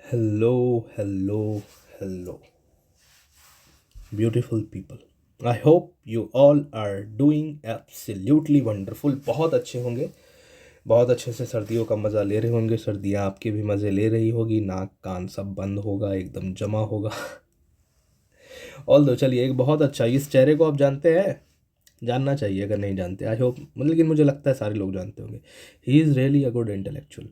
Hello, hello, hello, beautiful people. I hope you all are doing absolutely wonderful. बहुत अच्छे होंगे, बहुत अच्छे से सर्दियों का मज़ा ले रहे होंगे। सर्दियाँ आपके भी मज़े ले रही होगी, नाक कान सब बंद होगा, एकदम जमा होगा। ऑल दो चलिए, एक बहुत अच्छा, इस चेहरे को आप जानते हैं, जानना चाहिए अगर नहीं जानते। आई होप मतलब, लेकिन मुझे लगता है सारे लोग जानते होंगे। He is really a good intellectual.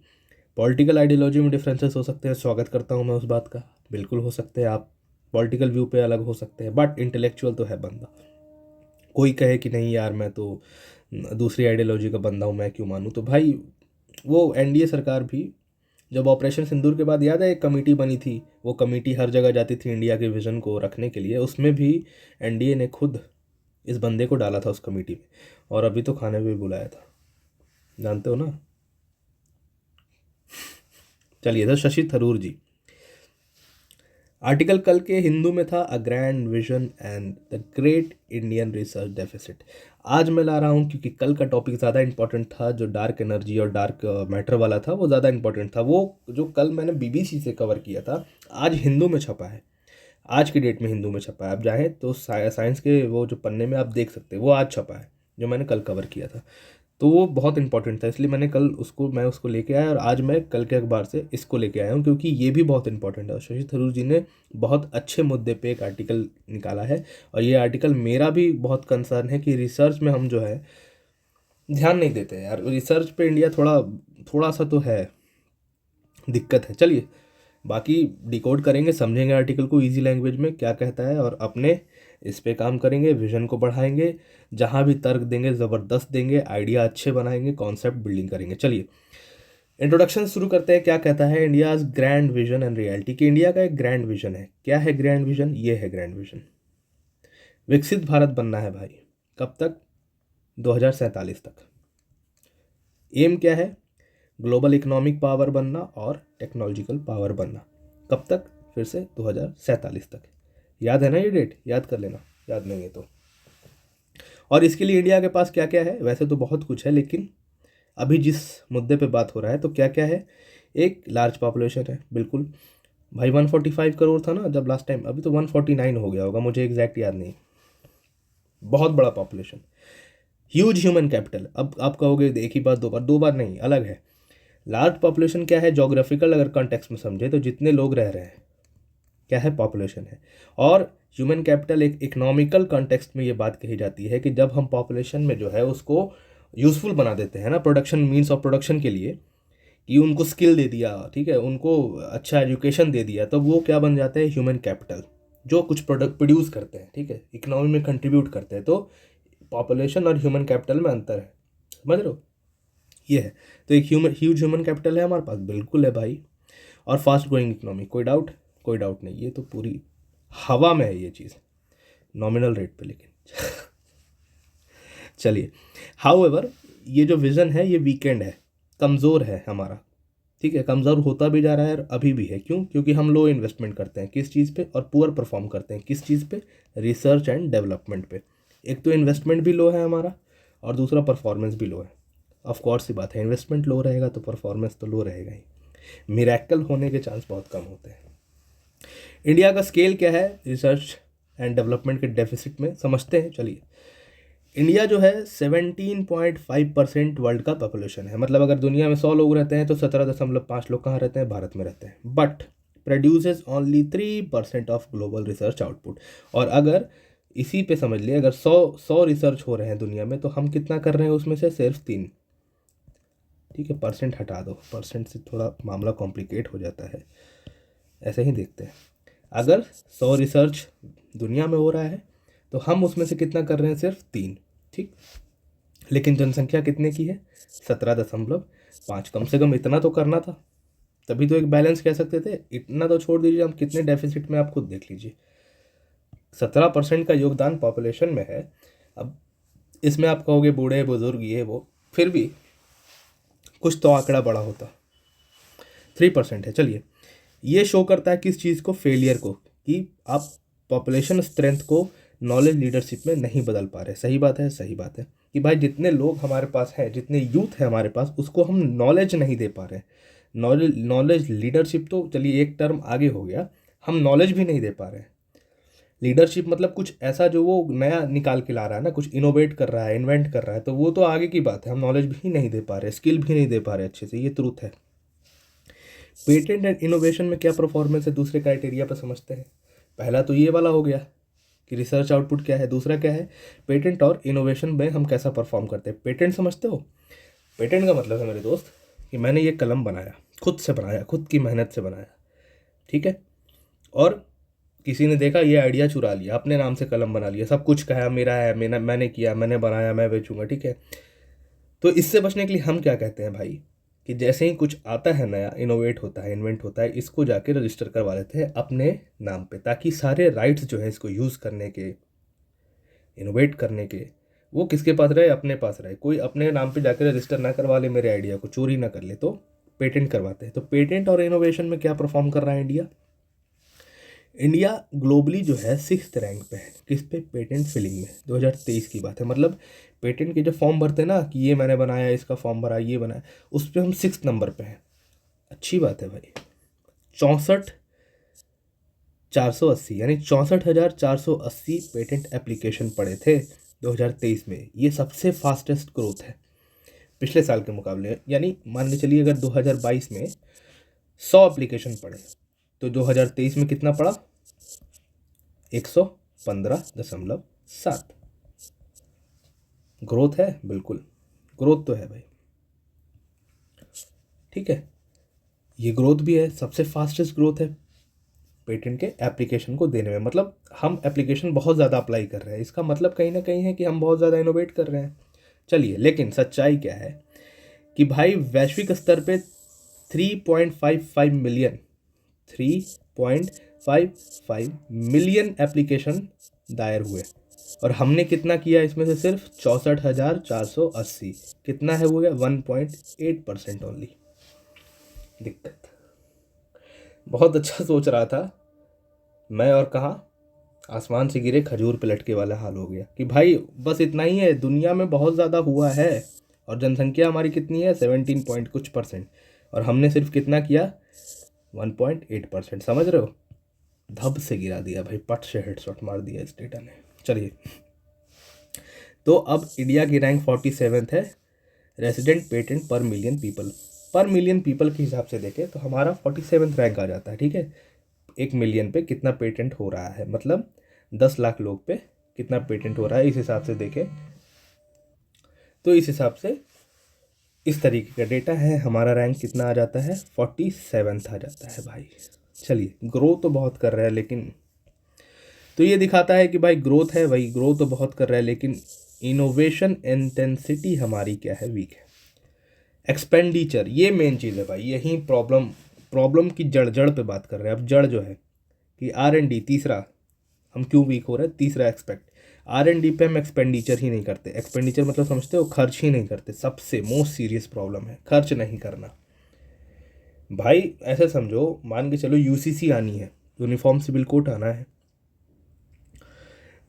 Political ideology में डिफरेंसेस हो सकते हैं, स्वागत करता हूँ मैं उस बात का, बिल्कुल हो सकते हैं। आप पॉलिटिकल व्यू पे अलग हो सकते हैं, बट इंटेलेक्चुअल तो है बंदा। कोई कहे कि नहीं यार मैं तो दूसरी आइडियोलॉजी का बंदा हूँ, मैं क्यों मानूँ, तो भाई वो एनडीए सरकार भी, जब ऑपरेशन सिंदूर के बाद याद है एक कमेटी बनी थी, वो कमेटी हर जगह जाती थी इंडिया के विजन को रखने के लिए, उसमें भी एनडीए ने खुद इस बंदे को डाला था उस कमेटी में, और अभी तो खाने पे भी बुलाया था, जानते हो ना। चलिए, तो शशि थरूर जी, आर्टिकल कल के हिंदू में था a grand vision and the great Indian research deficit. आज मैं ला रहा हूँ क्योंकि कल का टॉपिक ज़्यादा इंपॉर्टेंट था, जो डार्क एनर्जी और डार्क मैटर वाला था वो ज़्यादा इंपॉर्टेंट था। वो जो कल मैंने बीबीसी से कवर किया था, आज हिंदू में छपा है, आज की डेट में हिंदू में छपा है। आप चाहें तो साइंस के वो जो पन्ने में आप देख सकते हैं, वो आज छपा है, जो मैंने कल कवर किया था। तो वो बहुत इंपॉर्टेंट था, इसलिए मैं उसको लेके आया, और आज मैं कल के अखबार से इसको लेके आया हूँ क्योंकि ये भी बहुत इंपॉर्टेंट है। और शशि थरूर जी ने बहुत अच्छे मुद्दे पे एक आर्टिकल निकाला है, और ये आर्टिकल मेरा भी बहुत कंसर्न है कि रिसर्च में हम जो है ध्यान नहीं देते यार। रिसर्च पे इंडिया थोड़ा थोड़ा सा तो है, दिक्कत है। चलिए, बाकी डिकोड करेंगे, समझेंगे आर्टिकल को इजी लैंग्वेज में क्या कहता है, और अपने इस पे काम करेंगे, विजन को बढ़ाएंगे, जहाँ भी तर्क देंगे ज़बरदस्त देंगे, आइडिया अच्छे बनाएंगे, कॉन्सेप्ट बिल्डिंग करेंगे। चलिए, इंट्रोडक्शन शुरू करते हैं। क्या कहता है India's grand vision and reality, कि इंडिया का एक ग्रैंड विजन है। क्या है ग्रैंड विजन? ये है ग्रैंड विजन, विकसित भारत बनना है भाई। कब तक? 2047 तक। एम क्या है? ग्लोबल इकोनॉमिक पावर बनना और टेक्नोलॉजिकल पावर बनना। कब तक? फिर से 2047 तक। याद है ना ये डेट? याद कर लेना, याद नहीं है तो। और इसके लिए इंडिया के पास क्या क्या है? वैसे तो बहुत कुछ है, लेकिन अभी जिस मुद्दे पे बात हो रहा है तो क्या क्या है। एक लार्ज पॉपुलेशन है, बिल्कुल भाई। 145 करोड़ था ना जब लास्ट टाइम, अभी तो 149 हो गया होगा, मुझे एग्जैक्ट याद नहीं। बहुत बड़ा पॉपुलेशन, ह्यूज ह्यूमन कैपिटल। अब आप कहोगे एक ही बात, दो बार नहीं, अलग है। लार्ज पॉपुलेशन क्या है? जोग्राफिकल अगर कॉन्टेक्स्ट में समझे तो जितने लोग रह रहे हैं, क्या है? पॉपुलेशन है। और ह्यूमन कैपिटल एक इकोनॉमिकल कॉन्टेक्स्ट में ये बात कही जाती है कि जब हम पॉपुलेशन में जो है उसको यूज़फुल बना देते हैं ना, प्रोडक्शन मीन्स ऑफ प्रोडक्शन के लिए, कि उनको स्किल दे दिया, ठीक है, उनको अच्छा एजुकेशन दे दिया, तो वो क्या बन जाते हैं? ह्यूमन कैपिटल, जो कुछ प्रोडक्ट प्रोड्यूस करते हैं, ठीक है, इकोनॉमी में कंट्रीब्यूट करते हैं। तो पॉपुलेशन और ह्यूमन कैपिटल में अंतर है, समझ रहे हो? ये है। तो एक ह्यूज ह्यूमन कैपिटल है हमारे पास, बिल्कुल है भाई। और फास्ट ग्रोइंग इकोनॉमी, कोई डाउट? कोई डाउट नहीं, ये तो पूरी हवा में है ये चीज़, नॉमिनल रेट पे लेकिन। चलिए, हाउ एवर, ये जो विज़न है ये वीकेंड है, कमज़ोर है हमारा, ठीक है, कमज़ोर होता भी जा रहा है और अभी भी है। क्यों? क्योंकि हम लो इन्वेस्टमेंट करते हैं किस चीज़ पे, और पुअर परफॉर्म करते हैं किस चीज़ पे? रिसर्च एंड डेवलपमेंट पे। एक तो इन्वेस्टमेंट भी लो है हमारा, और दूसरा परफॉर्मेंस भी लो है। ऑफ कोर्स सी बात है, इन्वेस्टमेंट लो रहेगा तो परफॉर्मेंस तो लो रहेगा ही, मिरेकल होने के चांस बहुत कम होते हैं। इंडिया का स्केल क्या है रिसर्च एंड डेवलपमेंट के डेफिसिट में, समझते हैं। चलिए, इंडिया जो है 17.5% वर्ल्ड का पॉपुलेशन है। मतलब अगर दुनिया में 100 लोग रहते हैं तो 17.5 लोग कहाँ रहते हैं? भारत में रहते हैं। But produces only 3% of global research output. और अगर इसी पे समझ लिए, अगर 100 रिसर्च हो रहे हैं दुनिया में, तो हम कितना कर रहे हैं उसमें से? सिर्फ 3। ठीक है, परसेंट हटा दो, परसेंट से थोड़ा मामला कॉम्प्लिकेट हो जाता है, ऐसे ही देखते हैं। अगर 100 रिसर्च दुनिया में हो रहा है तो हम उसमें से कितना कर रहे हैं? सिर्फ 3। ठीक, लेकिन जनसंख्या कितने की है? 17.5। कम से कम इतना तो करना था, तभी तो एक बैलेंस कह सकते थे। इतना तो छोड़ दीजिए, हम कितने डेफिसिट में आप खुद देख लीजिए। 17% का योगदान पॉपुलेशन में है। अब इसमें आप कहोगे बूढ़े बुजुर्ग ये वो, फिर भी कुछ तो आंकड़ा बड़ा होता। 3% है। चलिए, ये शो करता है किस चीज़ को? फेलियर को, कि आप पॉपुलेशन स्ट्रेंथ को नॉलेज लीडरशिप में नहीं बदल पा रहे। सही बात है, सही बात है कि भाई जितने लोग हमारे पास हैं, जितने यूथ है हमारे पास, उसको हम नॉलेज नहीं दे पा रहे। नॉलेज नॉलेज लीडरशिप तो चलिए एक टर्म आगे हो गया, हम नॉलेज भी नहीं दे पा रहे हैं। लीडरशिप मतलब कुछ ऐसा जो वो नया निकाल के ला रहा है ना, कुछ इनोवेट कर रहा है, इन्वेंट कर रहा है, तो वो तो आगे की बात है। हम नॉलेज भी नहीं दे पा रहे, स्किल भी नहीं दे पा रहे अच्छे से, ये ट्रूथ है। पेटेंट एंड इनोवेशन में क्या परफॉर्मेंस है दूसरे क्राइटेरिया पर समझते हैं। पहला तो ये वाला हो गया कि रिसर्च आउटपुट क्या है, दूसरा क्या है पेटेंट और इनोवेशन में हम कैसा परफॉर्म करते हैं। पेटेंट समझते हो? पेटेंट का मतलब है मेरे दोस्त कि मैंने ये कलम बनाया, खुद से बनाया, खुद की मेहनत से बनाया, ठीक है, और किसी ने देखा ये आइडिया चुरा लिया, अपने नाम से कलम बना लिया, सब कुछ कहा मेरा है, मैंने किया, मैंने बनाया, मैं बेचूंगा, ठीक है। तो इससे बचने के लिए हम क्या कहते हैं भाई कि जैसे ही कुछ आता है नया, इनोवेट होता है, इन्वेंट होता है, इसको जाके रजिस्टर करवा लेते हैं अपने नाम पे, ताकि सारे राइट्स जो है इसको यूज़ करने के, इनोवेट करने के, वो किसके पास रहे, अपने पास रहे। कोई अपने नाम पे जाकर रजिस्टर ना करवा ले, मेरे आइडिया को चोरी ना कर ले, तो पेटेंट करवाते हैं। तो पेटेंट और इनोवेशन में क्या परफॉर्म कर रहा है इंडिया? इंडिया ग्लोबली जो है 6th रैंक पे है। किस पे? पेटेंट फिलिंग में। 2023 की बात है, मतलब पेटेंट के जो फॉर्म भरते हैं ना कि ये मैंने बनाया, इसका फॉर्म भरा, ये बनाया, उस पर हम 6th नंबर पे हैं। अच्छी बात है भाई। 64,480 यानी 64,480 पेटेंट एप्लीकेशन पड़े थे 2023 में। ये सबसे फास्टेस्ट ग्रोथ है पिछले साल के मुकाबले। यानी मान के चलिए अगर 2022 में 100 एप्लीकेशन पड़े तो 2023 में कितना पड़ा? 115.7। ग्रोथ है, बिल्कुल ग्रोथ तो है भाई, ठीक है। ये ग्रोथ भी है, सबसे फास्टेस्ट ग्रोथ है पेटेंट के एप्लीकेशन को देने में। मतलब हम एप्लीकेशन बहुत ज़्यादा अप्लाई कर रहे हैं, इसका मतलब कहीं ना कहीं है कि हम बहुत ज़्यादा इनोवेट कर रहे हैं। चलिए, लेकिन सच्चाई क्या है कि भाई वैश्विक स्तर पे 3.55 मिलियन 3.55 मिलियन एप्लीकेशन दायर हुए, और हमने कितना किया इसमें से? सिर्फ 64,480। कितना है? वो गया 1.8% ओनली। दिक्कत। बहुत अच्छा सोच रहा था मैं, और कहाँ आसमान से गिरे खजूर पे लटके वाला हाल हो गया कि भाई बस इतना ही है। दुनिया में बहुत ज़्यादा हुआ है, और जनसंख्या हमारी कितनी है? 17 पॉइंट कुछ %, और हमने सिर्फ कितना किया? 1.8%। समझ रहे हो? धब से गिरा दिया भाई, पट से हेडशॉट मार दिया इस डेटा ने। चलिए, तो अब इंडिया की रैंक 47th है रेजिडेंट पेटेंट पर मिलियन पीपल। पर मिलियन पीपल के हिसाब से देखें तो हमारा 47th रैंक आ जाता है, ठीक है। 1 मिलियन पे कितना पेटेंट हो रहा है, मतलब 10 लाख लोग पे कितना पेटेंट हो रहा है, इस हिसाब से देखें तो इस हिसाब से इस तरीके का डेटा है। हमारा रैंक कितना आ जाता है? 47th आ जाता है भाई। चलिए, ग्रो तो बहुत कर रहा है, लेकिन तो ये दिखाता है कि भाई ग्रोथ है, भाई ग्रो तो बहुत कर रहा है, लेकिन इनोवेशन इंटेंसिटी हमारी क्या है? वीक है। एक्सपेंडिचर, ये मेन चीज़ है भाई, यही प्रॉब्लम की जड़ पे बात कर रहे हैं। अब जड़ जो है कि R&D, तीसरा हम क्यों वीक हो रहे हैं, तीसरा एक्सपेक्ट R&D पे हम एक्सपेंडिचर ही नहीं करते। एक्सपेंडिचर मतलब समझते हो? खर्च ही नहीं करते। सबसे मोस्ट सीरियस प्रॉब्लम है खर्च नहीं करना भाई। ऐसे समझो, मान के चलो UCC आनी है, यूनिफॉर्म सिविल कोड आना है,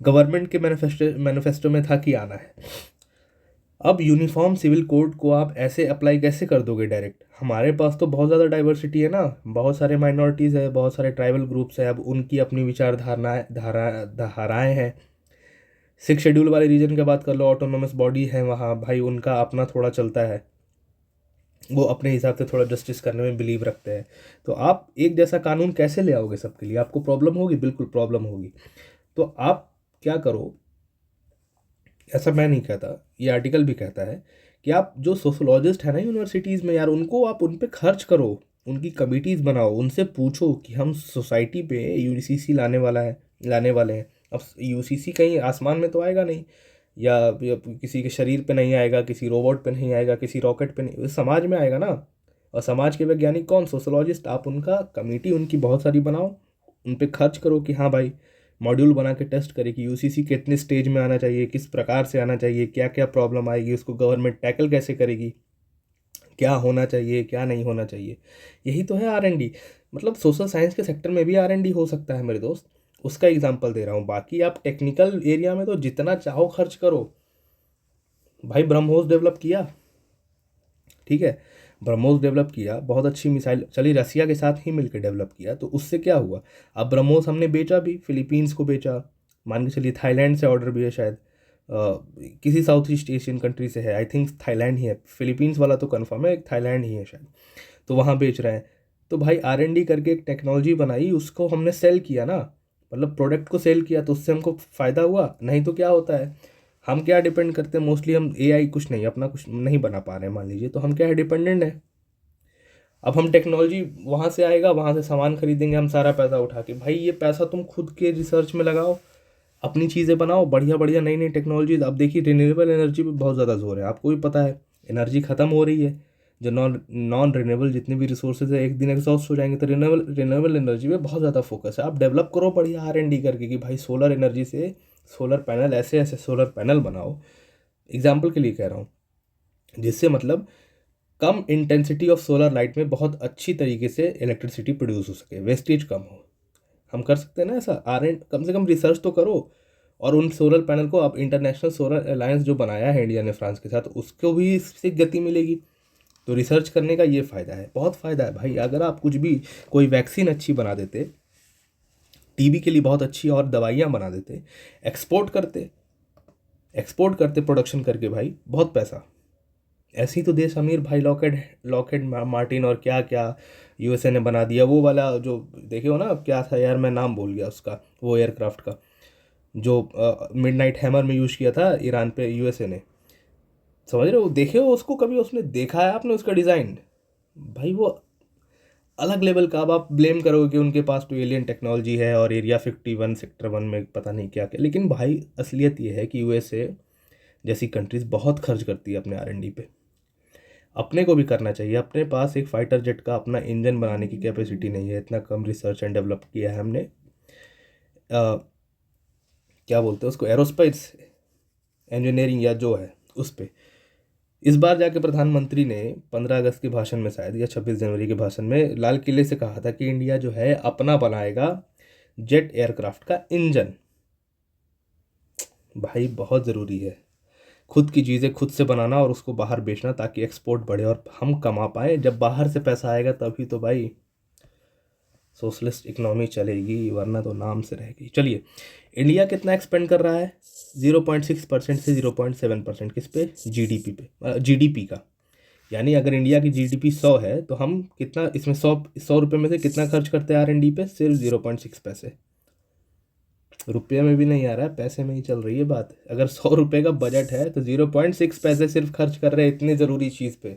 गवर्नमेंट के मैनिफेस्टो में था कि आना है। अब यूनिफॉर्म सिविल कोड को आप ऐसे अप्लाई कैसे कर दोगे डायरेक्ट? हमारे पास तो बहुत ज़्यादा डाइवर्सिटी है ना, बहुत सारे माइनॉरिटीज़ है, बहुत सारे ट्राइबल ग्रुप्स है, अब उनकी अपनी विचारधारणाएं धाराएँ हैं। 6 शेड्यूल वाले रीजन की बात कर लो, ऑटोनोमस बॉडी है वहाँ भाई, उनका अपना थोड़ा चलता है, वो अपने हिसाब से थोड़ा जस्टिस करने में बिलीव रखते हैं। तो आप एक जैसा कानून कैसे ले आओगे सबके लिए? आपको प्रॉब्लम होगी, बिल्कुल प्रॉब्लम होगी। तो आप क्या करो, ऐसा मैं नहीं कहता, ये आर्टिकल भी कहता है कि आप जो सोशोलॉजिस्ट है ना यूनिवर्सिटीज़ में यार, उनको आप उन पे खर्च करो, उनकी कमिटीज़ बनाओ, उनसे पूछो कि हम सोसाइटी पे UCC लाने वाले हैं। अब UCC कहीं आसमान में तो आएगा नहीं, या किसी के शरीर पे नहीं आएगा, किसी रोबोट पे नहीं आएगा, किसी रॉकेट पे नहीं, समाज में आएगा ना। और समाज के वैज्ञानिक कौन? सोशोलॉजिस्ट। आप उनका कमेटी उनकी बहुत सारी बनाओ, उन पे खर्च करो कि हाँ भाई, मॉड्यूल बना के टेस्ट करे कि UCC कितने स्टेज में आना चाहिए, किस प्रकार से आना चाहिए, क्या क्या प्रॉब्लम आएगी, उसको गवर्नमेंट टैकल कैसे करेगी, क्या होना चाहिए, क्या नहीं होना चाहिए। यही तो है R&D। मतलब सोशल साइंस के सेक्टर में भी R&D हो सकता है मेरे दोस्त, उसका एग्जांपल दे रहा हूँ। बाकी आप टेक्निकल एरिया में तो जितना चाहो खर्च करो भाई। ब्रह्मोस डेवलप किया, ठीक है, ब्रह्मोस डेवलप किया, बहुत अच्छी मिसाइल चली, रसिया के साथ ही मिलकर डेवलप किया, तो उससे क्या हुआ, अब ब्रह्मोस हमने बेचा भी, फिलीपींस को बेचा, मान के चलिए थाईलैंड से ऑर्डर भी है शायद, किसी साउथ ईस्ट एशियन कंट्री से है, आई थिंक थाईलैंड ही है, फिलीपींस वाला तो कन्फर्म है, एक थाईलैंड ही है शायद, तो वहाँ बेच रहे हैं। तो भाई R&D करके एक टेक्नोलॉजी बनाई, उसको हमने सेल किया ना, मतलब प्रोडक्ट को सेल किया, तो उससे हमको फ़ायदा हुआ। नहीं तो क्या होता है, हम क्या डिपेंड करते हैं मोस्टली, हम AI कुछ नहीं, अपना कुछ नहीं बना पा रहे हैं मान लीजिए, तो हम क्या है, डिपेंडेंट है। अब हम टेक्नोलॉजी वहाँ से आएगा, वहाँ से सामान खरीदेंगे हम सारा पैसा उठा के, भाई ये पैसा तुम खुद के रिसर्च में लगाओ, अपनी चीज़ें बनाओ, बढ़िया बढ़िया नई नई टेक्नोलॉजीज। अब देखिए रिन्यूएबल एनर्जी पे बहुत ज़्यादा जोर है, आपको भी पता है, एनर्जी ख़त्म हो रही है, जो नॉन नॉन रिन्यूएबल जितने भी रिसोर्सेज है एक दिन एग्जॉस्ट हो जाएंगे, तो रिन्यूएबल एनर्जी पे बहुत ज़्यादा फोकस है। आप डेवलप करो बढ़िया R&D करके कि भाई सोलर एनर्जी से सोलर पैनल, ऐसे ऐसे सोलर पैनल बनाओ, एग्जाम्पल के लिए कह रहा हूँ, जिससे मतलब कम इंटेंसिटी ऑफ सोलर लाइट में बहुत अच्छी तरीके से इलेक्ट्रिसिटी प्रोड्यूस हो सके, वेस्टेज कम हो। हम कर सकते हैं ना ऐसा, कम से कम रिसर्च तो करो। और उन सोलर पैनल को, अब इंटरनेशनल सोलर अलायंस जो बनाया है इंडिया ने फ्रांस के साथ, उसको भी इससे गति मिलेगी। तो रिसर्च करने का ये फ़ायदा है, बहुत फ़ायदा है भाई। अगर आप कुछ भी, कोई वैक्सीन अच्छी बना देते, टीबी के लिए बहुत अच्छी और दवाइयाँ बना देते, एक्सपोर्ट करते, एक्सपोर्ट करते प्रोडक्शन करके, भाई बहुत पैसा। ऐसे ही तो देश अमीर भाई, लॉकहेड लॉकहेड मार्टिन और क्या क्या USA ने बना दिया, वो वाला जो देखे हो ना, अब क्या था यार, मैं नाम भूल गया उसका, वो एयरक्राफ्ट का जो मिडनाइट हैमर में यूज़ किया था ईरान पे USA ने, समझ रहे हो, देखे हो उसको कभी, उसने देखा है आपने उसका डिज़ाइन, भाई वो अलग लेवल का। अब आप ब्लेम करोगे कि उनके पास तो एलियन टेक्नोलॉजी है और एरिया 51 सेक्टर 1 में पता नहीं क्या क्या, लेकिन भाई असलियत ये है कि USA जैसी कंट्रीज बहुत खर्च करती है अपने R&D पे। अपने को भी करना चाहिए, अपने पास एक फाइटर जेट का अपना इंजन बनाने की कैपेसिटी नहीं है, इतना कम रिसर्च एंड डेवलप किया है हमने, क्या बोलते हैं उसको, एरोस्पेस इंजीनियरिंग या जो है उस पे। इस बार जाके प्रधानमंत्री ने 15 अगस्त के भाषण में शायद, या 26 जनवरी के भाषण में, लाल किले से कहा था कि इंडिया जो है अपना बनाएगा जेट एयरक्राफ्ट का इंजन। भाई बहुत ज़रूरी है खुद की चीज़ें खुद से बनाना और उसको बाहर बेचना, ताकि एक्सपोर्ट बढ़े और हम कमा पाए। जब बाहर से पैसा आएगा तभी तो भाई सोशलिस्ट इकोनॉमी चलेगी, वरना तो नाम से रहेगी। चलिए, इंडिया कितना एक्सपेंड कर रहा है, 0.6% से 0.7% किस पे, GDP पे, GDP का। यानी अगर इंडिया की GDP 100 है, तो हम कितना इसमें, 100 रुपये में से कितना खर्च करते हैं R&D पे, सिर्फ 0.6 पैसे। रुपये में भी नहीं आ रहा है, पैसे में ही चल रही है बात। अगर 100 रुपये का बजट है तो 0.6 पैसे सिर्फ खर्च कर रहे हैं इतनी ज़रूरी चीज़ पे।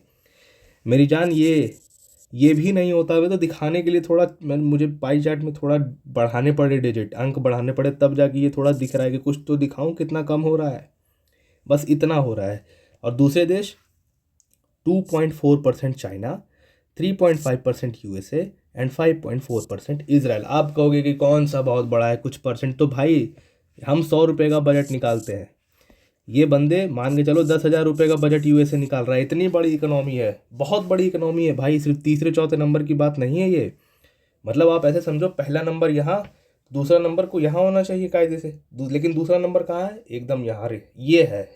मेरी जान, ये भी नहीं होता हुआ तो दिखाने के लिए थोड़ा, मैं मुझे पाई चार्ट में थोड़ा बढ़ाने पड़े, डिजिट अंक बढ़ाने पड़े, तब जाके ये थोड़ा दिख रहा है कि कुछ तो दिखाऊं कितना कम हो रहा है, बस इतना हो रहा है। और दूसरे देश, 2.4% चाइना, 3.5% USA एंड 5.4% इसराइल। आप कहोगे कि कौन सा बहुत बड़ा है कुछ परसेंट, तो भाई हम 100 रुपये का बजट निकालते हैं, ये बंदे मान के चलो 10,000 रुपये का बजट USA निकाल रहा है। इतनी बड़ी इकोनॉमी है, बहुत बड़ी इकोनॉमी है भाई, सिर्फ तीसरे चौथे नंबर की बात नहीं है ये। मतलब आप ऐसे समझो, पहला नंबर यहाँ, दूसरा नंबर को यहाँ होना चाहिए कायदे से, लेकिन दूसरा नंबर कहाँ है, एकदम यहाँ रे, ये है।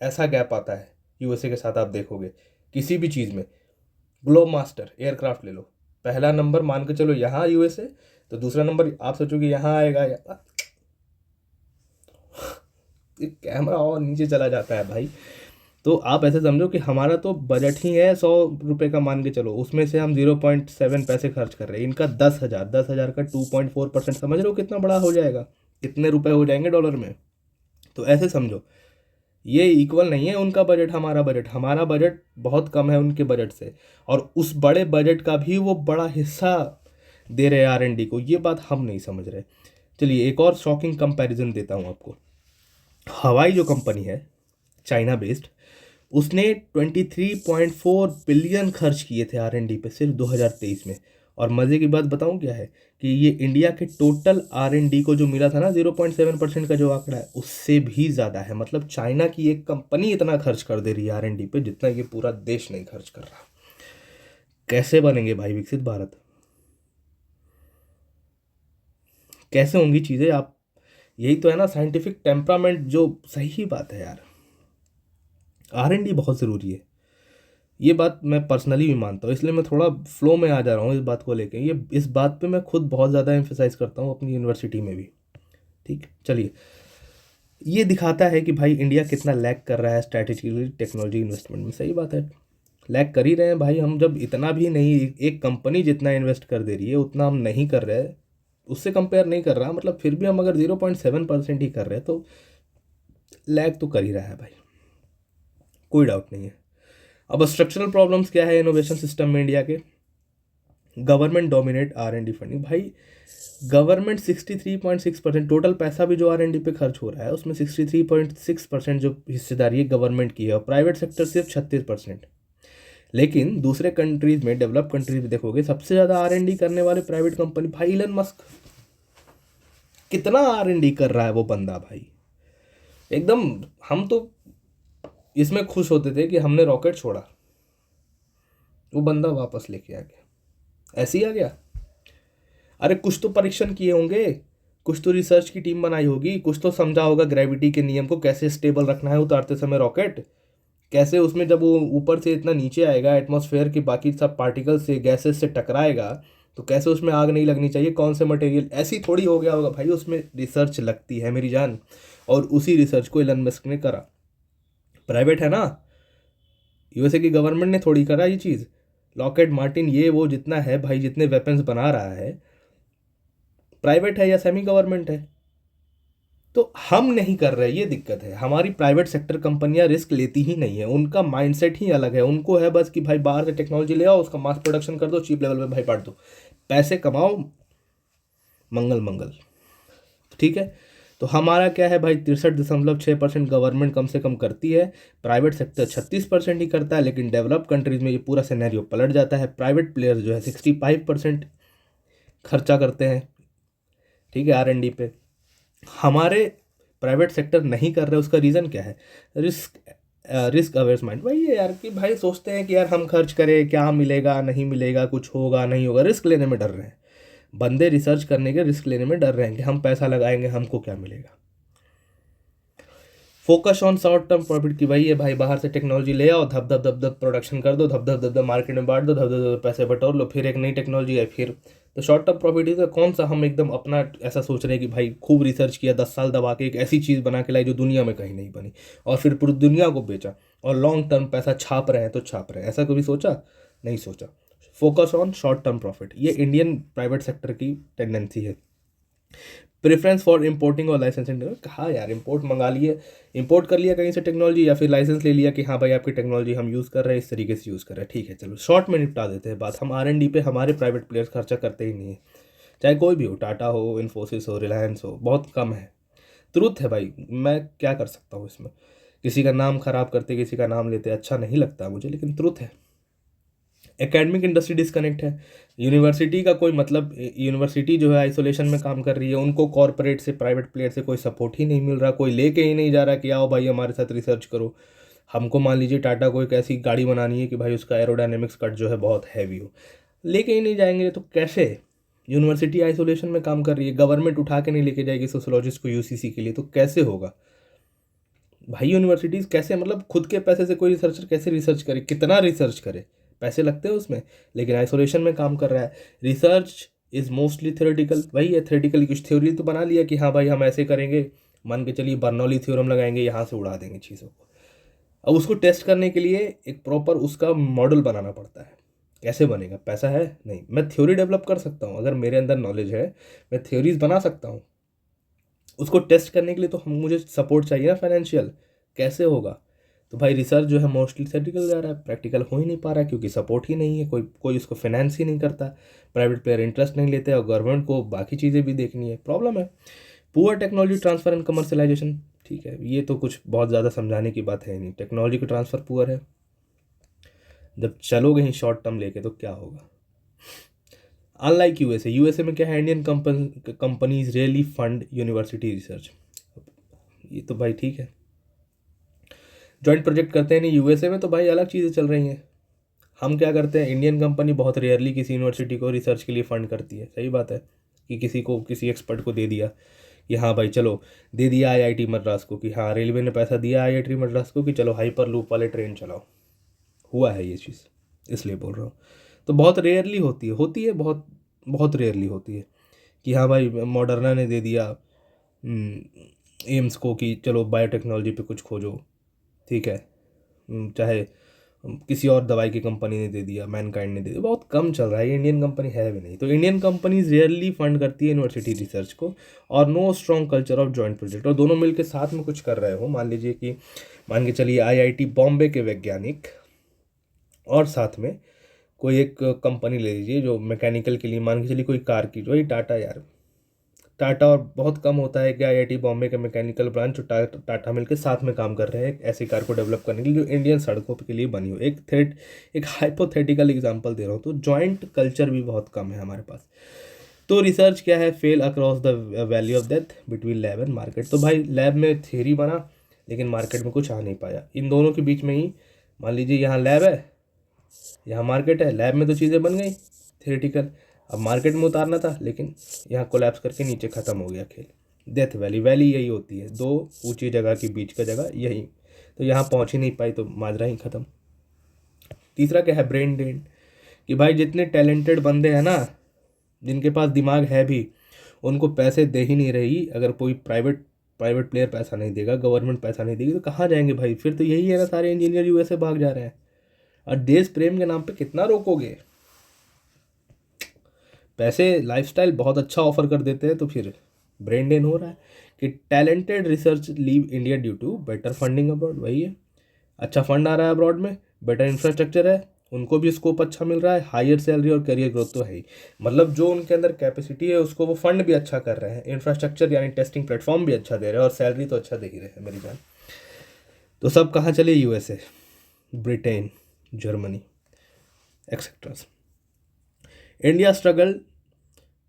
ऐसा गैप आता है USA के साथ, आप देखोगे किसी भी चीज़ में। ग्लोब मास्टर एयरक्राफ्ट ले लो, पहला नंबर मान के चलो यहाँ USA, तो दूसरा नंबर आप सोचोगे यहाँ आएगा, कैमरा और नीचे चला जाता है भाई। तो आप ऐसे समझो कि हमारा तो बजट ही है 100 रुपये का, मान के चलो, उसमें से हम 0.7 पैसे खर्च कर रहे हैं, इनका 10,000, 10,000 का 2.4%, समझ रहे हो कितना बड़ा हो जाएगा, कितने रुपए हो जाएंगे डॉलर में। तो ऐसे समझो, ये इक्वल नहीं है उनका बजट, हमारा बजट बहुत कम है उनके बजट से, और उस बड़े बजट का भी वो बड़ा हिस्सा दे रहे हैं R&D को, ये बात हम नहीं समझ रहे। चलिए, एक और शॉकिंग कंपैरिजन देता हूँ आपको। हवाई जो कंपनी है, चाइना बेस्ड, उसने 23.4 बिलियन खर्च किए थे R&D पे सिर्फ 2023 में। और मज़े की बात बताऊं क्या है, कि ये इंडिया के टोटल R&D को जो मिला था ना, 0.7% का जो आंकड़ा है, उससे भी ज़्यादा है। मतलब चाइना की एक कंपनी इतना खर्च कर दे रही है R&D पे, जितना ये पूरा देश नहीं खर्च कर रहा। कैसे बनेंगे भाई विकसित भारत, कैसे होंगी चीज़ें आप, यही तो है ना साइंटिफिक टेम्परामेंट, जो सही बात है यार। R&D बहुत ज़रूरी है। ये बात मैं पर्सनली भी मानता हूँ, इसलिए मैं थोड़ा फ्लो में आ जा रहा हूँ इस बात को लेके। ये इस बात पे मैं खुद बहुत ज़्यादा एम्फेसाइज करता हूँ अपनी यूनिवर्सिटी में भी। ठीक, चलिए, ये दिखाता है कि भाई इंडिया कितना लैग कर रहा है स्ट्रैटेजिकली टेक्नोलॉजी इन्वेस्टमेंट में। सही बात है, लैग कर ही रहे हैं भाई हम। जब इतना भी नहीं, एक कंपनी जितना इन्वेस्ट कर दे रही है उतना हम नहीं कर रहे, उससे कंपेयर नहीं कर रहा, मतलब फिर भी हम अगर 0.7% ही कर रहे हैं तो लैग तो कर ही रहा है भाई, कोई डाउट नहीं है। अब स्ट्रक्चरल प्रॉब्लम्स क्या है इनोवेशन सिस्टम में इंडिया के? Government dominate R&D funding. भाई गवर्नमेंट 63.6%, टोटल पैसा भी जो R&D पे खर्च हो रहा है उसमें 63.6% जो हिस्सेदारी है गवर्नमेंट की है, और प्राइवेट सेक्टर सिर्फ 36%। लेकिन दूसरे कंट्रीज में, डेवलप कंट्रीज में देखोगे सबसे ज़्यादा R&D करने वाले प्राइवेट कंपनी, भाई इलन मस्क। कितना R&D कर रहा है वो बंदा भाई, एकदम। हम तो इसमें खुश होते थे कि हमने रॉकेट छोड़ा, वो बंदा वापस लेके आ गया, ऐसे ही आ गया। अरे कुछ तो परीक्षण किए होंगे, कुछ तो रिसर्च की टीम बनाई होगी, कुछ तो समझा होगा ग्रेविटी के नियम को कैसे स्टेबल रखना है उतारते समय रॉकेट, कैसे उसमें जब वो ऊपर से इतना नीचे आएगा एटमॉस्फेयर के बाकी सब पार्टिकल से, गैसेस से टकराएगा तो कैसे उसमें आग नहीं लगनी चाहिए, कौन से मटेरियल, ऐसी थोड़ी हो गया होगा भाई, उसमें रिसर्च लगती है मेरी जान। और उसी रिसर्च को एलन मस्क ने करा, प्राइवेट है ना, USA की गवर्नमेंट ने थोड़ी करा ये चीज़। लॉकहेड मार्टिन ये वो जितना है भाई, जितने वेपन्स बना रहा है, प्राइवेट है या सेमी गवर्नमेंट है? तो हम नहीं कर रहे, ये दिक्कत है। हमारी प्राइवेट सेक्टर कंपनियां रिस्क लेती ही नहीं है, उनका माइंडसेट ही अलग है। उनको है बस कि भाई बाहर से टेक्नोलॉजी ले आओ, उसका मास प्रोडक्शन कर दो, चीप लेवल पे भाई बांट दो, पैसे कमाओ, मंगल मंगल। ठीक है, तो हमारा क्या है भाई, 63.6% गवर्नमेंट कम से कम करती है, प्राइवेट सेक्टर 36% ही करता है। लेकिन डेवलप कंट्रीज में ये पूरा सिनेरियो पलट जाता है, प्राइवेट प्लेयर्स जो है 65% खर्चा करते हैं, ठीक है, R&D पे। हमारे प्राइवेट सेक्टर नहीं कर रहे, उसका रीज़न क्या है? Risk, risk averse mind. वही है यार कि भाई सोचते हैं कि यार हम खर्च करें, क्या मिलेगा नहीं मिलेगा, कुछ होगा नहीं होगा, रिस्क लेने में डर रहे हैं बंदे, रिसर्च करने के रिस्क लेने में डर रहे हैं कि हम पैसा लगाएंगे हमको क्या मिलेगा। Focus on short term profit की, वही है भाई, बाहर से टेक्नोलॉजी ले आओ, धप धप धप धप प्रोडक्शन कर दो, धप धप धप धप मार्केट में बांट दो, धप धप धप पैसे बटोर लो, फिर एक नई टेक्नोलॉजी है फिर। तो शॉर्ट टर्म प्रॉफिट ही तो कौन सा, हम एकदम अपना ऐसा सोच रहे हैं कि भाई खूब रिसर्च किया, 10 साल दबा के एक ऐसी चीज़ बना के लाई जो दुनिया में कहीं नहीं बनी, और फिर पूरी दुनिया को बेचा, और लॉन्ग टर्म पैसा छाप रहे हैं तो छाप रहे हैं, ऐसा कभी सोचा? नहीं सोचा। Focus on short term profit, ये इंडियन प्राइवेट सेक्टर की टेंडेंसी है। प्रेफरेंस फॉर इम्पोर्टिंग और लाइसेंसिंग, कहा यार इम्पोर्ट मंगा लिए, इम्पोर्ट कर लिया कहीं से टेक्नोलॉजी, या फिर लाइसेंस ले लिया कि हाँ भाई आपकी टेक्नोलॉजी हम यूज़ कर रहे हैं, इस तरीके से यूज़ कर रहे हैं, ठीक है चलो शॉर्ट में निपटा देते हैं बात। हम R&D पे हमारे प्राइवेट प्लेयर्स खर्चा करते ही नहीं है, चाहे कोई भी हो, टाटा हो, इन्फोसिस हो, रिलायंस हो, बहुत कम है। ट्रुथ है भाई, मैं क्या कर सकता हूँ इसमें, किसी का नाम खराब करते, किसी का नाम लेते अच्छा नहीं लगता मुझे, लेकिन ट्रुथ है। एकेडमिक इंडस्ट्री डिस्कनेक्ट है, यूनिवर्सिटी का कोई मतलब, यूनिवर्सिटी जो है आइसोलेशन में काम कर रही है, उनको कॉरपोरेट से, प्राइवेट प्लेयर से कोई सपोर्ट ही नहीं मिल रहा, कोई लेके ही नहीं जा रहा कि आओ भाई हमारे साथ रिसर्च करो। हमको मान लीजिए टाटा को एक ऐसी गाड़ी बनानी है कि भाई उसका एरोडायनेमिक्स कट जो है बहुत हैवी हो, लेके ही नहीं जाएंगे तो कैसे? यूनिवर्सिटी आइसोलेशन में काम कर रही है, गवर्नमेंट उठा के नहीं लेके जाएगी सोशोलॉजिस्ट को UCC के लिए, तो कैसे होगा भाई? यूनिवर्सिटीज़ कैसे, मतलब खुद के पैसे से कोई रिसर्चर कैसे रिसर्च करे, कितना रिसर्च करे, पैसे लगते हैं उसमें, लेकिन आइसोलेशन में काम कर रहा है। रिसर्च इज़ मोस्टली थ्योरेटिकल, वही है थ्योरेटिकल, कुछ थ्योरी तो बना लिया कि हाँ भाई हम ऐसे करेंगे, मान के चलिए बर्नौली थ्योरम लगाएंगे, यहाँ से उड़ा देंगे चीज़ों को। अब उसको टेस्ट करने के लिए एक प्रॉपर उसका मॉडल बनाना पड़ता है, कैसे बनेगा? पैसा है नहीं, मैं थ्योरी डेवलप कर सकता हूँ, अगर मेरे अंदर नॉलेज है मैं थ्योरीज बना सकता हूँ, उसको टेस्ट करने के लिए तो हम, मुझे सपोर्ट चाहिए ना फाइनेंशियल, कैसे होगा? तो भाई रिसर्च जो है मोस्टली थेटिकल जा रहा है, प्रैक्टिकल हो ही नहीं पा रहा है क्योंकि सपोर्ट ही नहीं है, कोई कोई उसको फाइनेंस ही नहीं करता, प्राइवेट प्लेयर इंटरेस्ट नहीं लेते, और गवर्नमेंट को बाकी चीज़ें भी देखनी है, प्रॉब्लम है। Poor technology transfer and commercialisation, ठीक है, ये तो कुछ बहुत ज़्यादा समझाने की बात है नहीं, टेक्नोलॉजी का ट्रांसफ़र पुअर है, जब चलोगे ही शॉर्ट टर्म लेके तो क्या होगा? अनलाइक यूएसए में क्या है, Indian companies really fund university research, ये तो भाई ठीक है, जॉइंट प्रोजेक्ट करते हैं नहीं, USA में तो भाई अलग चीज़ें चल रही हैं। हम क्या करते हैं, इंडियन कंपनी बहुत रेयरली किसी यूनिवर्सिटी को रिसर्च के लिए फ़ंड करती है, सही बात है, कि किसी को, किसी एक्सपर्ट को दे दिया कि हाँ भाई चलो, दे दिया IIT मद्रास को कि हाँ, रेलवे ने पैसा दिया IIT मद्रास को कि चलो हाइपर लूप वाले ट्रेन चलाओ, हुआ है ये चीज़, इसलिए बोल रहा हूँ। तो बहुत रेयरली होती है बहुत बहुत रेयरली होती है कि हाँ भाई मॉडर्ना ने दे दिया एम्स को कि चलो बायोटेक्नोलॉजी पे कुछ खोजो, ठीक है। चाहे किसी और दवाई की कंपनी ने दे दिया, मैनकाइंड ने दे दिया, बहुत कम चल रहा है, इंडियन कंपनी है भी नहीं। तो इंडियन कंपनीज रियरली फंड करती है यूनिवर्सिटी रिसर्च को, और no strong culture of joint project. और दोनों मिलकर साथ में कुछ कर रहे हो, मान लीजिए कि मान के चलिए आईआईटी बॉम्बे के वैज्ञानिक और साथ में कोई एक कंपनी ले लीजिए जो मैकेनिकल के लिए, मान के चलिए कोई कार की, वही टाटा यार, टाटा। और बहुत कम होता है कि आईआईटी बॉम्बे के मैकेनिकल ब्रांच और टाटा मिलकर साथ में काम कर रहे हैं एक ऐसी कार को डेवलप करने के लिए जो इंडियन सड़कों के लिए बनी हो। एक हाइपोथेटिकल एग्जांपल दे रहा हूँ। तो जॉइंट कल्चर भी बहुत कम है हमारे पास। तो रिसर्च क्या है, fail across the value of death between lab and market. तो भाई लैब में थ्योरी बना लेकिन मार्केट में कुछ आ नहीं पाया, इन दोनों के बीच में ही मान लीजिए यहाँ लैब है यहाँ मार्केट है, लैब में तो चीज़ें बन गई थियोरेटिकल, अब मार्केट में उतारना था लेकिन यहाँ कोलैप्स करके नीचे ख़त्म हो गया खेल। डेथ वैली यही होती है, दो ऊंची जगह के बीच का जगह यही। तो यहाँ पहुँच ही नहीं पाई तो माजरा ही ख़त्म। तीसरा क्या है, ब्रेन ड्रेन, कि भाई जितने टैलेंटेड बंदे हैं ना, जिनके पास दिमाग है भी, उनको पैसे दे ही नहीं रही। अगर कोई प्राइवेट प्लेयर पैसा नहीं देगा, गवर्नमेंट पैसा नहीं देगी, तो कहाँ जाएंगे भाई? फिर तो यही है ना, सारे इंजीनियर यूएसए भाग जा रहे हैं। और देश प्रेम के नाम पे कितना रोकोगे? पैसे लाइफस्टाइल बहुत अच्छा ऑफर कर देते हैं तो फिर ब्रेन ड्रेन हो रहा है कि talented research leave India due to better funding abroad. वही है, अच्छा फंड आ रहा है अब्रॉड में, बेटर इंफ्रास्ट्रक्चर है, उनको भी स्कोप अच्छा मिल रहा है, हायर सैलरी और करियर ग्रोथ तो है ही। मतलब जो उनके अंदर कैपेसिटी है उसको वो फंड भी अच्छा कर रहे हैं, इंफ्रास्ट्रक्चर यानी टेस्टिंग प्लेटफॉर्म भी अच्छा दे रहे हैं, और सैलरी तो अच्छा दे ही रहे हैं मेरी जान। तो सब कहाँ चले? USA, Britain, Germany etcetera. India struggle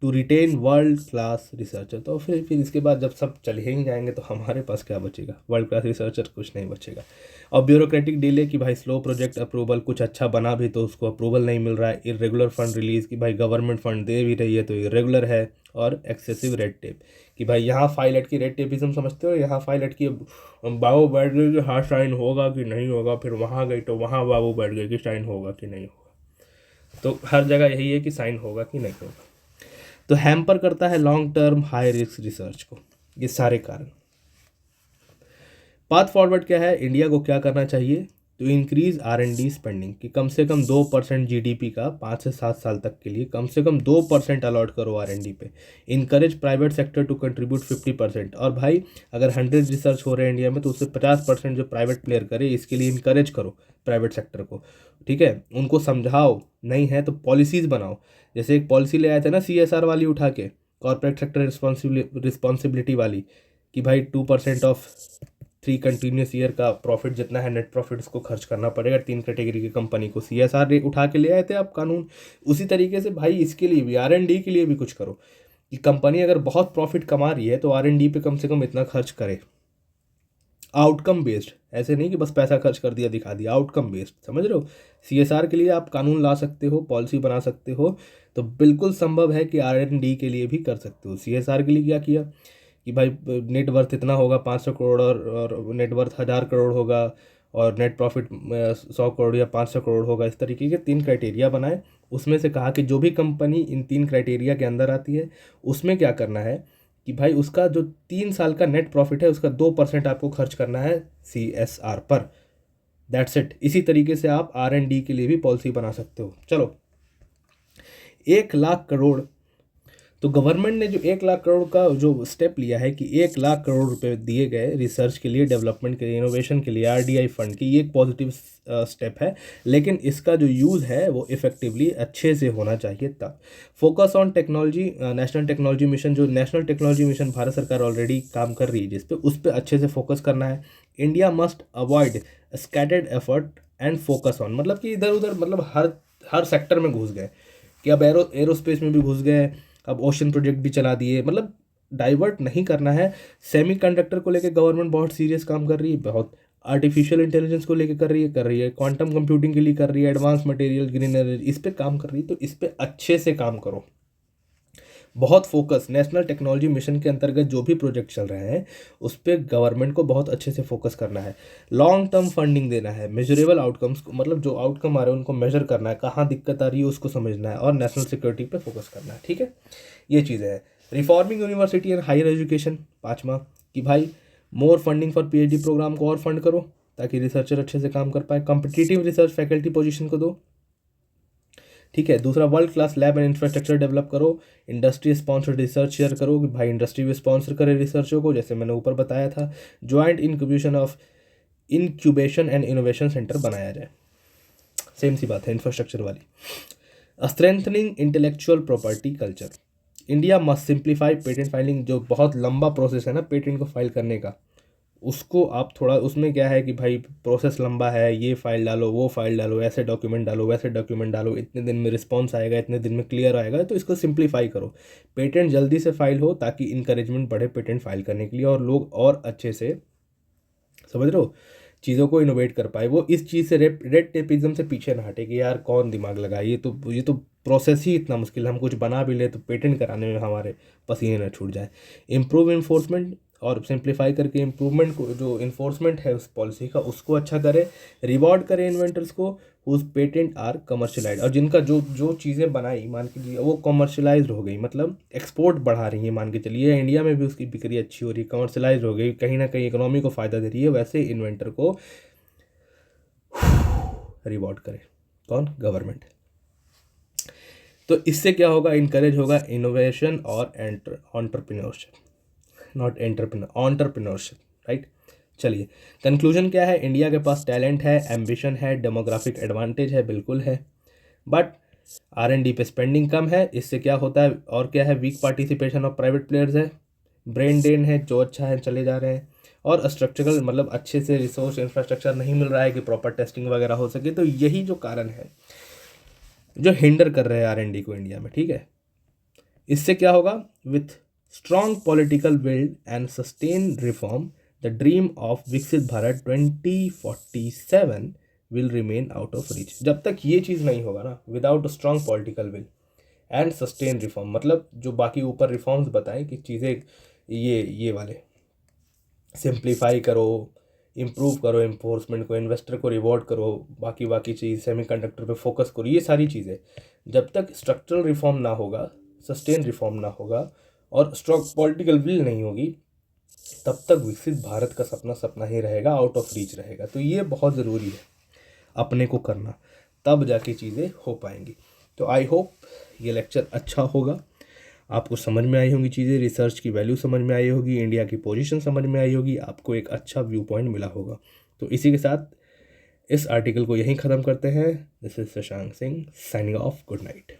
to retain world class researcher. तो फिर इसके बाद जब सब चले ही जाएंगे तो हमारे पास क्या बचेगा? वर्ल्ड क्लास रिसर्चर कुछ नहीं बचेगा। और ब्यूरोक्रेटिक डिले कि भाई स्लो प्रोजेक्ट अप्रूवल, कुछ अच्छा बना भी तो उसको अप्रूवल नहीं मिल रहा है। इरेगुलर फंड रिलीज कि भाई गवर्नमेंट फंड दे भी रही है तो इरेगुलर है। और एक्सेसिव रेड टेप कि भाई यहाँ फाइल अटकी, रेड टेपिज्म समझते हो, यहाँ फाइल अटकी, बाबू बैठ गए कि हाँ साइन होगा कि नहीं होगा, फिर वहाँ गई तो वहाँ बाबू बैठ गए कि साइन होगा कि नहीं होगा। तो हर जगह यही है कि साइन होगा कि नहीं होगा। तो हैम्पर करता है long term high risk research को, ये सारे कारण। पाथ फॉरवर्ड क्या है, इंडिया को क्या करना चाहिए? तो इंक्रीज R&D स्पेंडिंग कि कम से कम 2% GDP का 5 से 7 साल तक के लिए कम से कम 2% अलॉट करो R&D पे। Encourage private sector to contribute 50%। और भाई अगर 100 रिसर्च हो रहे हैं इंडिया में तो उससे 50% जो प्राइवेट प्लेयर करे, इसके लिए इनकरेज करो प्राइवेट सेक्टर को, ठीक है। उनको समझाओ, नहीं है तो पॉलिसीज़ बनाओ। जैसे एक पॉलिसी ले आए थे ना CSR वाली उठा के, कॉर्पोरेट सेक्टर रिस्पॉन्सिबिलिटी वाली, कि भाई 2% ऑफ 3 कंटिन्यूस ईयर का प्रॉफिट जितना है नेट प्रॉफिट उसको खर्च करना पड़ेगा। 3 कैटेगरी की कंपनी को CSR उठा के ले आए थे आप कानून। उसी तरीके से भाई इसके लिए भी, R&D के लिए भी कुछ करो कि कंपनी अगर बहुत प्रॉफिट कमा रही है तो R&D पे कम से कम इतना खर्च करे। आउटकम बेस्ड, ऐसे नहीं कि बस पैसा खर्च कर दिया दिखा दिया, आउटकम बेस्ड, समझ रहे हो? CSR के लिए आप कानून ला सकते हो, पॉलिसी बना सकते हो, तो बिल्कुल संभव है कि R&D के लिए भी कर सकते हो। CSR के लिए क्या किया कि भाई नेट वर्थ इतना होगा 500 करोड़, और नेट वर्थ 1000 करोड़ होगा, और नेट प्रॉफिट 100 करोड़ या 500 करोड़ होगा। इस तरीके के 3 क्राइटेरिया बनाए। उसमें से कहा कि जो भी कंपनी इन 3 क्राइटेरिया के अंदर आती है उसमें क्या करना है कि भाई उसका जो 3 साल का नेट प्रॉफिट है उसका 2% आपको खर्च करना है CSR पर। That's it. इसी तरीके से आप R&D के लिए भी पॉलिसी बना सकते हो। चलो, 1 लाख करोड़, तो गवर्नमेंट ने जो 1 लाख करोड़ का जो स्टेप लिया है कि 1 लाख करोड़ रुपए दिए गए रिसर्च के लिए, डेवलपमेंट के लिए, इनोवेशन के लिए, RDI फंड की, ये एक पॉजिटिव स्टेप है। लेकिन इसका जो यूज़ है वो इफेक्टिवली अच्छे से होना चाहिए। तब focus on technology, national technology mission, जो नेशनल टेक्नोलॉजी मिशन भारत सरकार ऑलरेडी काम कर रही है जिस पे, उस पर अच्छे से फोकस करना है। India must avoid scattered effort and focus on, मतलब कि इधर उधर, मतलब हर सेक्टर में घुस गए कि अब एरोस्पेस में भी घुस गए, अब ओशन प्रोजेक्ट भी चला दिए। मतलब डाइवर्ट नहीं करना है। सेमीकंडक्टर को लेके गवर्नमेंट बहुत सीरियस काम कर रही है, बहुत आर्टिफिशियल इंटेलिजेंस को लेके कर रही है, क्वांटम कंप्यूटिंग के लिए कर रही है, एडवांस मटेरियल, ग्रीन एनर्जी, इस पे काम कर रही है। तो इस पे अच्छे से काम करो। बहुत फोकस नेशनल टेक्नोलॉजी मिशन के अंतर्गत जो भी प्रोजेक्ट चल रहे हैं उस पर गवर्नमेंट को बहुत अच्छे से फोकस करना है, लॉन्ग टर्म फंडिंग देना है, मेजरेबल आउटकम्स को मतलब जो आउटकम आ रहे हैं उनको मेजर करना है, कहाँ दिक्कत आ रही है उसको समझना है, और नेशनल सिक्योरिटी पे फोकस करना है। ठीक है, ये चीज़ें हैं। Reforming university and higher education, पाँचवा कि भाई more funding for PhD program को और फंड करो ताकि रिसर्चर अच्छे से काम कर पाए, कॉम्पिटिटिव रिसर्च फैकल्टी पोजीशन को दो। ठीक है, दूसरा world class lab and infrastructure develop करो, इंडस्ट्री स्पॉन्सर्ड रिसर्च शेयर करो कि भाई इंडस्ट्री भी स्पॉन्सर करे रिसर्चों को, जैसे मैंने ऊपर बताया था। Joint incubation and innovation centre बनाया जाए, सेम सी बात है इंफ्रास्ट्रक्चर वाली। Strengthening intellectual property culture, India must simplify patent filing, जो बहुत लंबा प्रोसेस है ना पेटेंट को फाइल करने का, उसको आप थोड़ा, उसमें क्या है कि भाई प्रोसेस लंबा है, ये फाइल डालो वो फाइल डालो, ऐसे डॉक्यूमेंट डालो वैसे डॉक्यूमेंट डालो, इतने दिन में रिस्पॉन्स आएगा, इतने दिन में क्लियर आएगा, तो इसको सिंप्लीफाई करो, पेटेंट जल्दी से फाइल हो ताकि इंकरेजमेंट बढ़े पेटेंट फाइल करने के लिए, और लोग और अच्छे से, समझ रहे हो, चीज़ों को इनोवेट कर पाए। वो इस चीज़ से रेड टेपिज्म से पीछे ना हटे कि यार कौन दिमाग लगाए, ये तो प्रोसेस ही इतना मुश्किल है, हम कुछ बना भी ले तो पेटेंट कराने में हमारे पसीने न छूट जाए। इम्प्रूव इन्फोर्समेंट, और सिंप्लीफाई करके इम्प्रूवमेंट को, जो इन्फोर्समेंट है उस पॉलिसी का उसको अच्छा करे, रिवॉर्ड करे इन्वेंटर्स को हुज पेटेंट आर कमर्शलाइज, और जिनका जो जो चीज़ें बनाई मान के चलिए वो कमर्शलाइज हो गई, मतलब एक्सपोर्ट बढ़ा रही है, मान के चलिए इंडिया में भी उसकी बिक्री अच्छी हो रही है, कमर्शलाइज हो गई, कहीं ना कहीं इकोनॉमी को फ़ायदा दे रही है, वैसे इन्वेंटर को रिवॉर्ड करे कौन, गवर्नमेंट। तो इससे क्या होगा, इनकरेज होगा इनोवेशन और एंटरप्रेन्योरशिप, नॉट एंटरप्रेन्योरशिप, राइट। चलिए, कंक्लूजन क्या है, इंडिया के पास टैलेंट है, एम्बिशन है, डेमोग्राफिक एडवांटेज है, बिल्कुल है, बट R&D पे स्पेंडिंग कम है। इससे क्या होता है, और क्या है, weak participation of private players है, ब्रेन ड्रेन है, जो अच्छा है चले जा रहे हैं, और स्ट्रक्चरल मतलब अच्छे से रिसोर्स इंफ्रास्ट्रक्चर नहीं मिल रहा है कि प्रॉपर टेस्टिंग वगैरह हो सके। तो यही जो कारण है जो हिंडर कर रहे हैं R&D को इंडिया में, ठीक है। इससे क्या होगा, with strong political will and sustain reform, the dream of Viksit Bharat 2047 will remain out of reach. जब तक ये चीज़ नहीं होगा ना, without strong political will and sustain reform, मतलब जो बाकी ऊपर रिफॉर्म्स बताएं कि चीज़ें ये वाले सिंप्लीफाई करो, इम्प्रूव करो इन्फोर्समेंट को, इन्वेस्टर को रिवॉर्ड करो, बाकी चीज़ सेमीकंडक्टर पे फोकस करो, ये सारी चीज़ें जब तक स्ट्रक्चरल रिफॉर्म ना होगा, सस्टेन रिफॉर्म ना होगा, और स्ट्रॉन्ग पॉलिटिकल विल नहीं होगी, तब तक विकसित भारत का सपना सपना ही रहेगा, आउट ऑफ रीच रहेगा। तो ये बहुत ज़रूरी है अपने को करना, तब जाके चीज़ें हो पाएंगी। तो आई होप ये लेक्चर अच्छा होगा, आपको समझ में आई होंगी चीज़ें, रिसर्च की वैल्यू समझ में आई होगी, इंडिया की पोजीशन समझ में आई होगी, आपको एक अच्छा व्यू पॉइंट मिला होगा। तो इसी के साथ इस आर्टिकल को यहीं ख़त्म करते हैं। This is Shashank Singh signing off, good night.